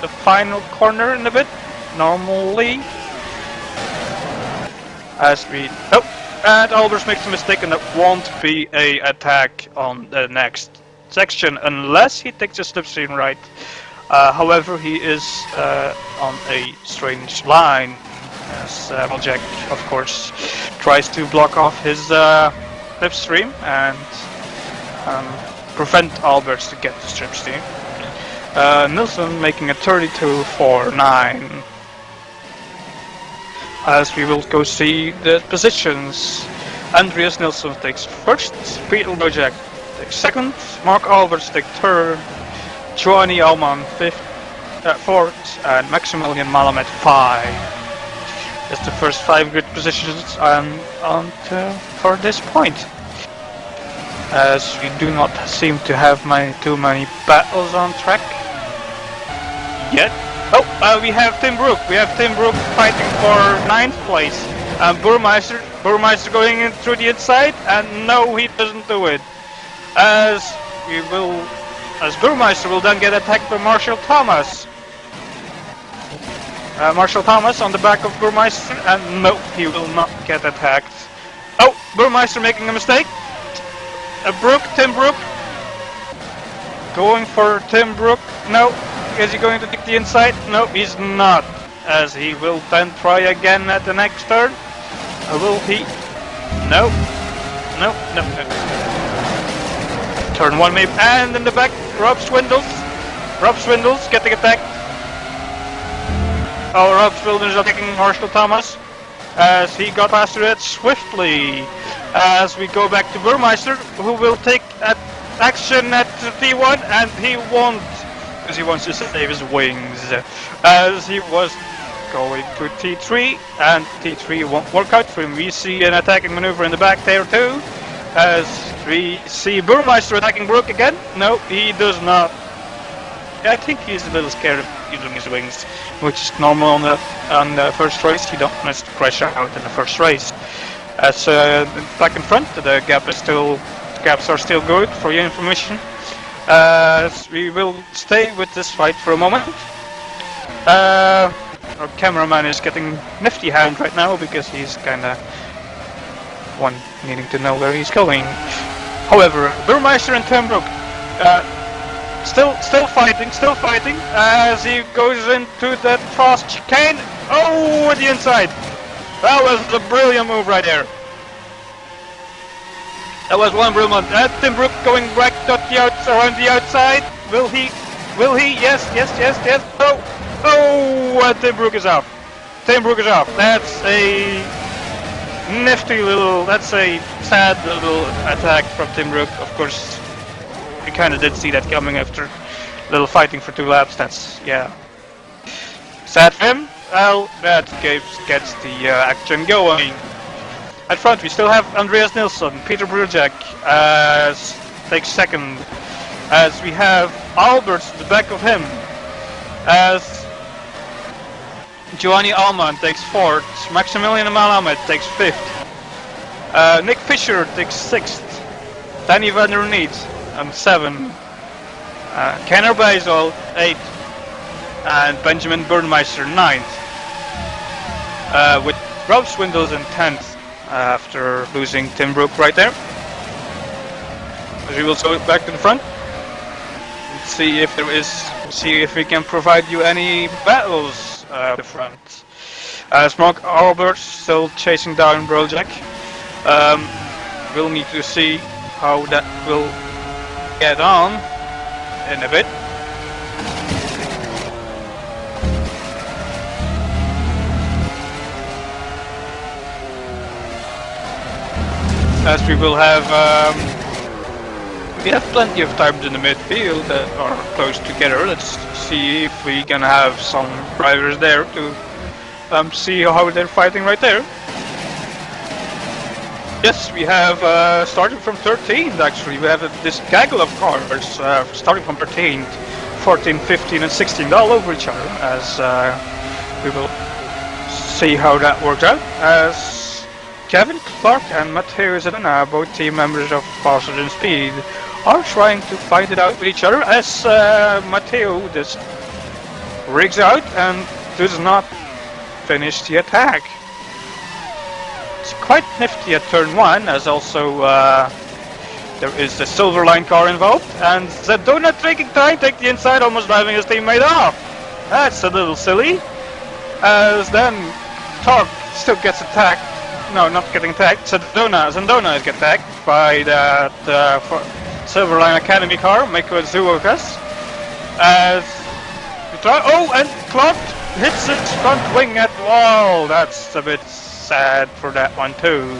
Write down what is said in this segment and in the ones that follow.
the final corner in a bit, normally. As we... Oh! And Albers makes a mistake, and that won't be a attack on the next section unless he takes a slipstream right. However, he is on a strange line, as Jack, of course, tries to block off his slipstream and prevent Albers to get the slipstream. Nilsson making a 32.49. As we will go see the positions. Andreas Nilsson takes first, Peter Bojek takes second, Mark Albers takes third, Johnny Alman fourth, and Maximilian Malamet 5. That's the first 5 grid positions for this point. As we do not seem to have too many battles on track yet. Oh, we have Tim Brook. We have Tim Brook fighting for 9th place. Burmeister going in through the inside, and no, he doesn't do it. As Burmeister will then get attacked by Marshall Thomas. Marshall Thomas on the back of Burmeister, and no, he will not get attacked. Oh, Burmeister making a mistake. Tim Brook. Going for Tim Brook. No. Is he going to take the inside? No, he's not. As he will then try again at the next turn. Will he? No. No. Turn 1 maybe. And in the back, Rob Swindles. Rob Swindles getting attacked. Oh, Rob Swindles is attacking Marshall Thomas. As he got past it swiftly. As we go back to Burmeister, who will take action at T1, and he won't. Because he wants to save his wings, as he was going to T3, and T3 won't work out for him. We see an attacking maneuver in the back there too, as we see Burmeister attacking Brook again. No, he does not. I think he's a little scared of using his wings, which is normal on the first race. You don't want to crash out in the first race. As back in front, the gaps are still good for your information. We will stay with this fight for a moment. Our cameraman is getting nifty hand right now because he's kinda needing to know where he's going. However, Burmeister and Tim Brook still fighting as he goes into that fast chicane. Oh, at the inside! That was a brilliant move right there. That was one brilliant. Tim Brook going right around the outside. Will he? Yes. Oh, Tim Brook is off. That's a nifty little, that's a sad little attack from Tim Brook. Of course, we kind of did see that coming after a little fighting for 2 laps. That's, yeah. Sad for him. Well, that gets the action going. At front, we still have Andreas Nilsson, Peter Brujak takes second, as we have Alberts at the back of him, as Giovanni Alman takes 4th, Maximilian Malamet takes 5th, Nick Fisher takes 6th, Danny van der Niet on 7th, Kenner Basil 8th, and Benjamin Burmeister 9th, with Rob Swindles in 10th. After losing Tim Brook right there. As we will go back to the front. See if we can provide you any battles at the front. As Mark Albert still chasing down Brojak. We'll need to see how that will get on in a bit. As we will have, we have plenty of times in the midfield that are close together. Let's see if we can have some drivers there to see how they're fighting right there. Yes, we have starting from 13th actually. We have this gaggle of cars starting from 13th, 14, 15 and 16 all over each other, as we will see how that works out. As Kevin Clark and Matteo Zedana, both team members of Faster Than Speed, are trying to fight it out with each other, as Matteo, this rigs out and does not finish the attack. It's quite nifty at turn 1, as also there is the silver line car involved, and Zedona taking time, take the inside, almost driving his teammate off. That's a little silly, as then Torque still gets attacked. No, not getting attacked. Zedona is getting attacked by that silver line academy car, Mako Zuokas. As we try, and Cloud hits its front wing at the wall. That's a bit sad for that one too.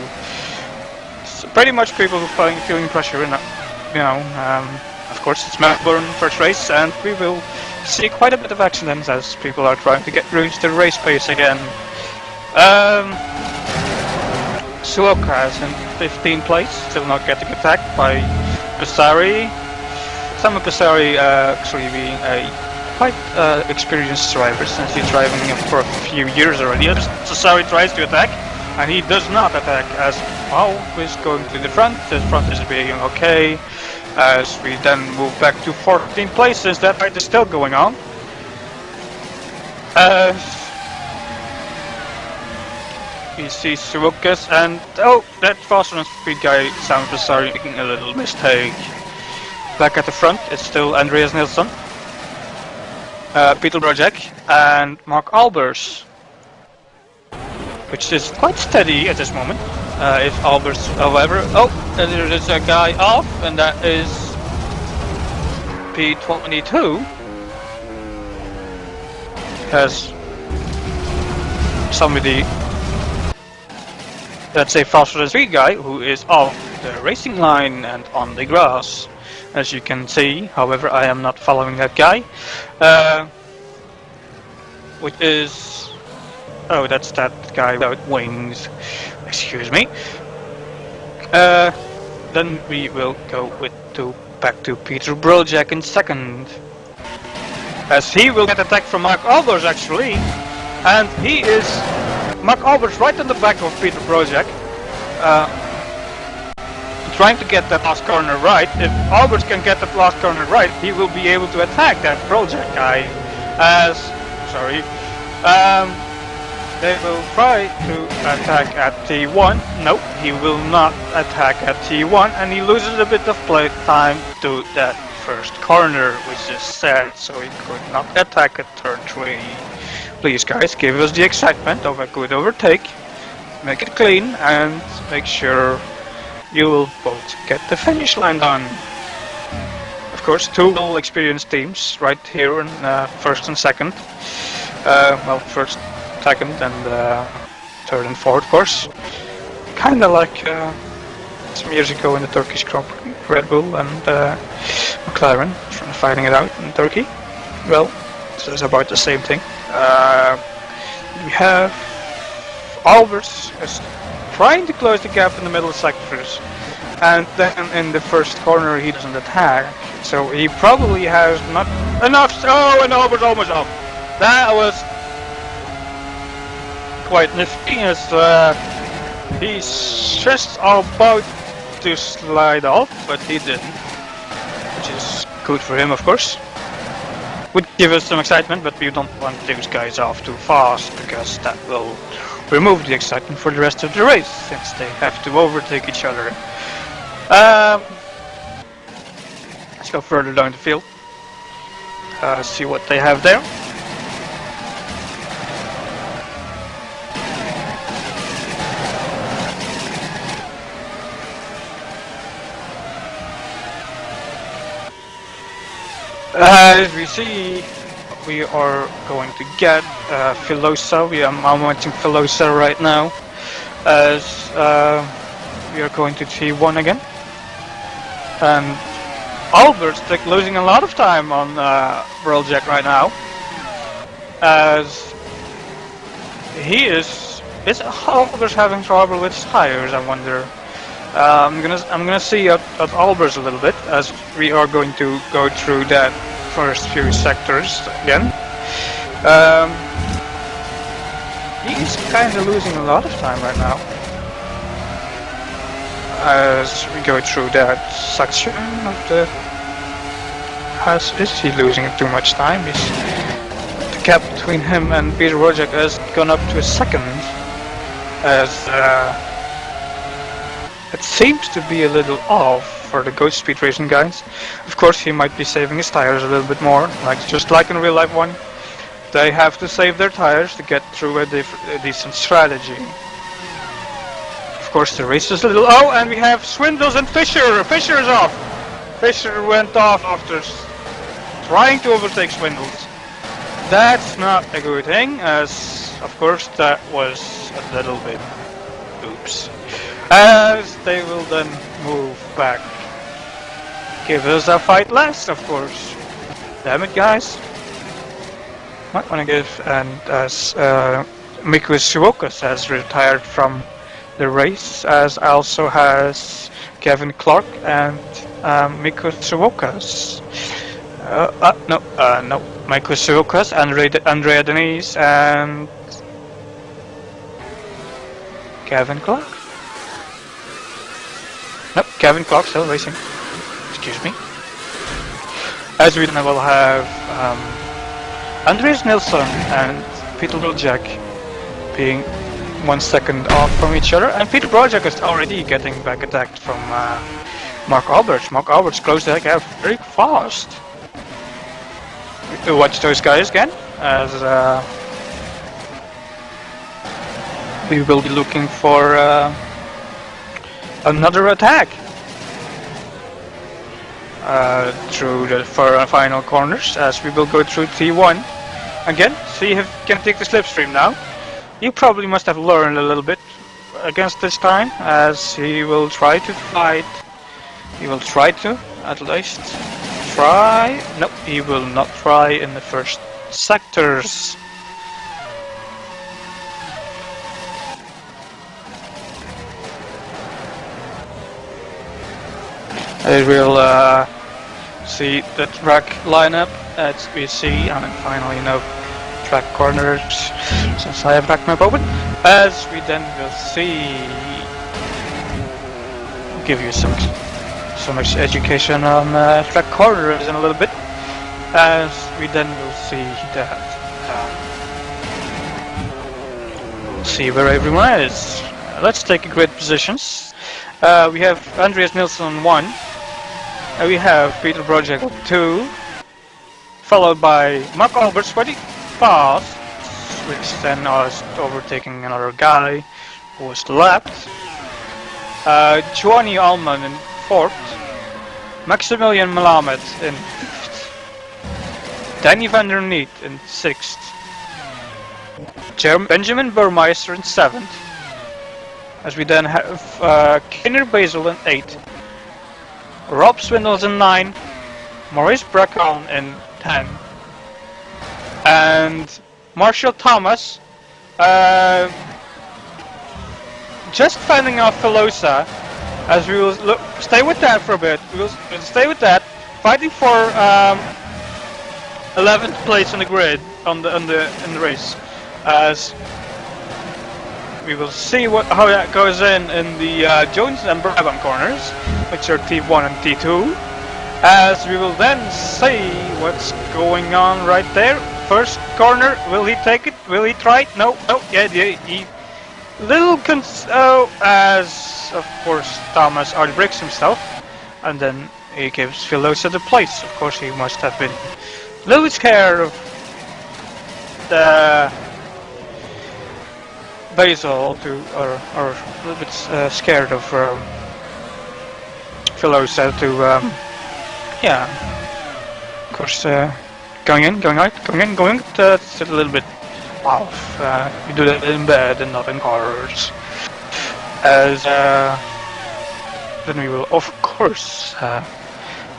So pretty much people feeling pressure in of course it's Melbourne first race, and we will see quite a bit of accidents as people are trying to get reach the race pace again. Suoka is in 15th place, still not getting attacked by Pesari. Some of Pesari actually being a quite experienced driver, since he's driving for a few years already. Pesari tries to attack, and he does not attack, as always going to the front. The front is being okay, as we then move back to 14th place, since that fight is still going on. We see Suokas, and that faster than speed guy sounds Pesari making a little mistake. Back at the front, it's still Andreas Nilsson, Peter Brojek, and Mark Albers, which is quite steady at this moment. If Albers, however, there is a guy off, and that is P22, has somebody, let's say faster than speed guy, who is off the racing line and on the grass. As you can see, however, I am not following that guy, which is, that's that guy without wings, excuse me. Then we will go back to Peter Brojek in second, as he will get attacked from Mark Albers actually, and he is Mark Albers right on the back of Peter Brojek. Trying to get that last corner right. If Albers can get that last corner right, he will be able to attack that Project guy. They will try to attack at T1. Nope, he will not attack at T1, and he loses a bit of play time to that first corner, which is sad, so he could not attack at turn 3. Please guys, give us the excitement of a good overtake, make it clean, and make sure you will both get the finish line done. Of course, two well-experienced teams right here in first and second. First, second, and third and fourth, of course. Kinda like some years ago in the Turkish Grand Prix, Red Bull and McLaren fighting it out in Turkey. Well, so it's about the same thing. We have Albers trying to close the gap in the middle sectors, and then in the first corner he doesn't attack, so he probably has not enough. And Albert's almost off. That was quite nifty, as he's just about to slide off, but he didn't, which is good for him, of course. Would give us some excitement, but we don't want those guys off too fast, because that will remove the excitement for the rest of the race, since they have to overtake each other. Let's go further down the field, see what they have there. As we see, we are going to get Filosa. I'm watching Filosa right now, as we are going to T1 again. And Albert's losing a lot of time on Worldjack right now, as he is Albert's having trouble with his tires, I wonder. I'm gonna see at Albers a little bit, as we are going to go through that first few sectors again. He's kind of losing a lot of time right now, as we go through that section of the. Is he losing too much time? Is the gap between him and Peter Wojcik has gone up to a second, as it seems to be a little off for the Ghost Speed Racing guys. Of course, he might be saving his tires a little bit more, just like in real life one. They have to save their tires to get through a decent strategy. Of course, the race is a little... Oh, and we have Swindles and Fisher! Fisher is off! Fisher went off after trying to overtake Swindles. That's not a good thing, as of course that was a little bit oops. As they will then move back. Give us a fight less, of course. Damn it, guys. Might want to give, and as Miku Shiwokas has retired from the race, as also has Kevin Clark and Miku Shiwokas. No, Michael Shiwokas, Andrea Denise, and Kevin Clark? Nope, Kevin Clark still racing. Excuse me. As we will have Andreas Nilsson and Peter Wojcik being 1 second off from each other, and Peter Wojcik is already getting back attacked from Mark Alberts. Mark Alberts closed the heck out very fast. To watch those guys again, as we will be looking for another attack through the final corners, as we will go through T1 again. See if he can take the slipstream now. You probably must have learned a little bit against this time, as he will try to fight. He will try to, at least. Try? Nope, he will not try in the first sectors. I will see the track lineup as we see, and finally no track corners since I have track map open. As we then will see, I'll give you so much education on track corners in a little bit, as we then will see that we'll see where everyone is. Let's take grid positions. We have Andreas Nilsson 1, we have Peter Wojcik 2, followed by Mark Alberts pretty fast, which then was overtaking another guy who was left. Giovanni Allman in 4th, Maximilian Melamed in 5th, Danny van der Niet in 6th, Benjamin Burmeister in 7th, as we then have Kinner Basil in 8th, Rob Swindles in 9, Maurice Bracon in 10, and Marshall Thomas just fending off Filosa, as we will stay with that for a bit. We will stay with that, fighting for 11th place on the grid in the race, as we will see how that goes in the Jones and Brabham corners, which are T1 and T2, as we will then see what's going on right there. First corner, will he take it? Will he try it? No, yeah, he as of course Thomas outbricks himself, and then he gives Filosa the place. Of course, he must have been a little bit scared of the Basil, or a little bit scared of Filosa to, yeah, of course, going in, going out, going in, going out, it's a little bit off. You do that in bed and not in cars. As then we will, of course,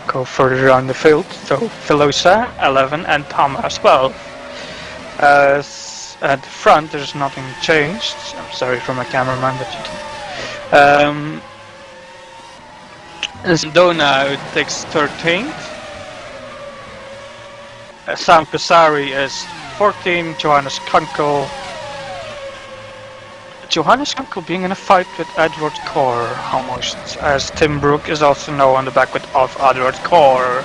go further down the field. So Filosa 11 and Thomas 12. At the front, there's nothing changed. I'm sorry for my cameraman, but Zendona takes 13th. Sam Pesari is 14th. Johannes Kunkel. Johannes Kunkel being in a fight with Edward Core, almost, as Tim Brook is also now on the back of Edward Core.